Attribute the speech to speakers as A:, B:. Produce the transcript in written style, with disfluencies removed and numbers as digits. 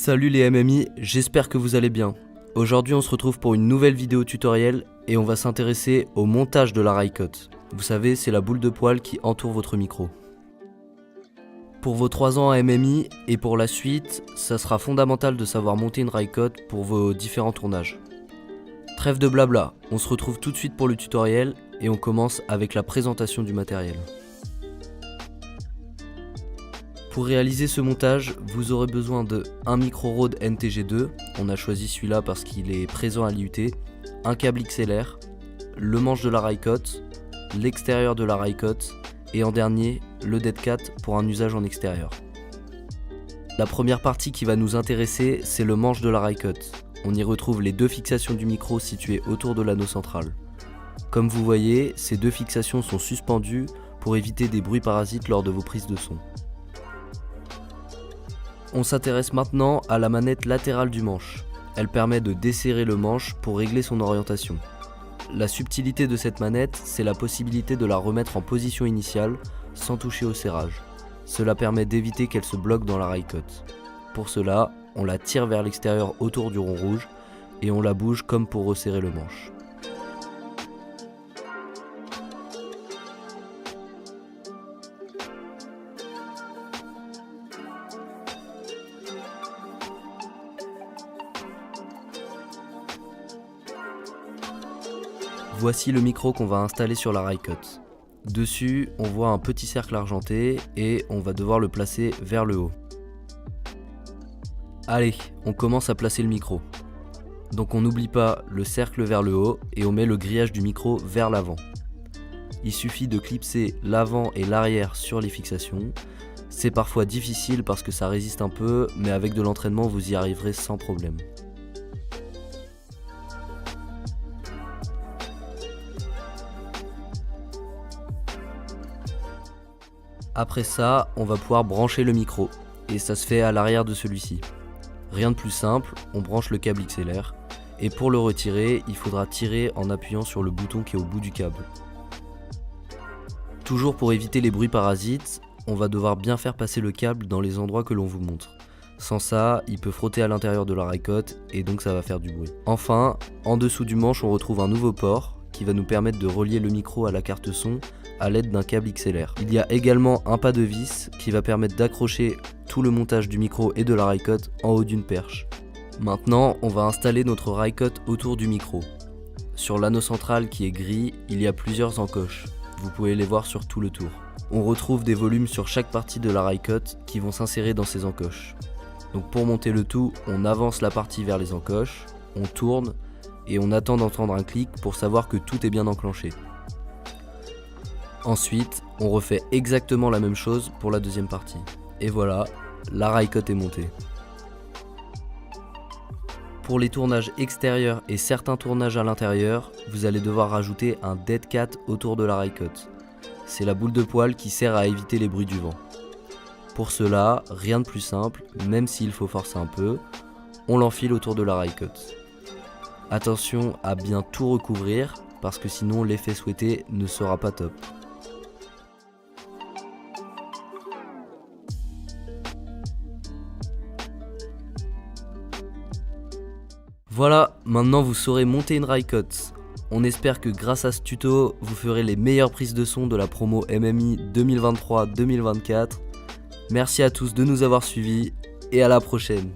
A: Salut les MMI, j'espère que vous allez bien. Aujourd'hui on se retrouve pour une nouvelle vidéo tutoriel et on va s'intéresser au montage de la Rycote. Vous savez, c'est la boule de poil qui entoure votre micro. Pour vos 3 ans à MMI et pour la suite, ça sera fondamental de savoir monter une Rycote pour vos différents tournages. Trêve de blabla, on se retrouve tout de suite pour le tutoriel et on commence avec la présentation du matériel. Pour réaliser ce montage, vous aurez besoin de un micro Rode NTG2, on a choisi celui-là parce qu'il est présent à l'IUT, un câble XLR, le manche de la Rycote, l'extérieur de la Rycote et en dernier, le Dead Cat pour un usage en extérieur. La première partie qui va nous intéresser, c'est le manche de la Rycote. On y retrouve les 2 fixations du micro situées autour de l'anneau central. Comme vous voyez, ces 2 fixations sont suspendues pour éviter des bruits parasites lors de vos prises de son. On s'intéresse maintenant à la manette latérale du manche. Elle permet de desserrer le manche pour régler son orientation. La subtilité de cette manette, c'est la possibilité de la remettre en position initiale sans toucher au serrage. Cela permet d'éviter qu'elle se bloque dans la Rycote. Pour cela, on la tire vers l'extérieur autour du rond rouge et on la bouge comme pour resserrer le manche. Voici le micro qu'on va installer sur la Rycote. Dessus, on voit un petit cercle argenté et on va devoir le placer vers le haut. Allez, on commence à placer le micro. Donc on n'oublie pas le cercle vers le haut et on met le grillage du micro vers l'avant. Il suffit de clipser l'avant et l'arrière sur les fixations. C'est parfois difficile parce que ça résiste un peu, mais avec de l'entraînement vous y arriverez sans problème. Après ça, on va pouvoir brancher le micro, et ça se fait à l'arrière de celui-ci. Rien de plus simple, on branche le câble XLR, et pour le retirer, il faudra tirer en appuyant sur le bouton qui est au bout du câble. Toujours pour éviter les bruits parasites, on va devoir bien faire passer le câble dans les endroits que l'on vous montre. Sans ça, il peut frotter à l'intérieur de la Rycote, et donc ça va faire du bruit. Enfin, en dessous du manche, on retrouve un nouveau port, qui va nous permettre de relier le micro à la carte son, à l'aide d'un câble XLR. Il y a également un pas de vis qui va permettre d'accrocher tout le montage du micro et de la Rycote en haut d'une perche. Maintenant, on va installer notre Rycote autour du micro. Sur l'anneau central qui est gris, il y a plusieurs encoches. Vous pouvez les voir sur tout le tour. On retrouve des volumes sur chaque partie de la Rycote qui vont s'insérer dans ces encoches. Donc pour monter le tout, on avance la partie vers les encoches, on tourne et on attend d'entendre un clic pour savoir que tout est bien enclenché. Ensuite, on refait exactement la même chose pour la deuxième partie. Et voilà, la Rycote est montée. Pour les tournages extérieurs et certains tournages à l'intérieur, vous allez devoir rajouter un Dead Cat autour de la Rycote. C'est la boule de poil qui sert à éviter les bruits du vent. Pour cela, rien de plus simple, même s'il faut forcer un peu, on l'enfile autour de la Rycote. Attention à bien tout recouvrir, parce que sinon l'effet souhaité ne sera pas top. Voilà, maintenant vous saurez monter une Rycote. On espère que grâce à ce tuto, vous ferez les meilleures prises de son de la promo MMI 2023-2024. Merci à tous de nous avoir suivis et à la prochaine.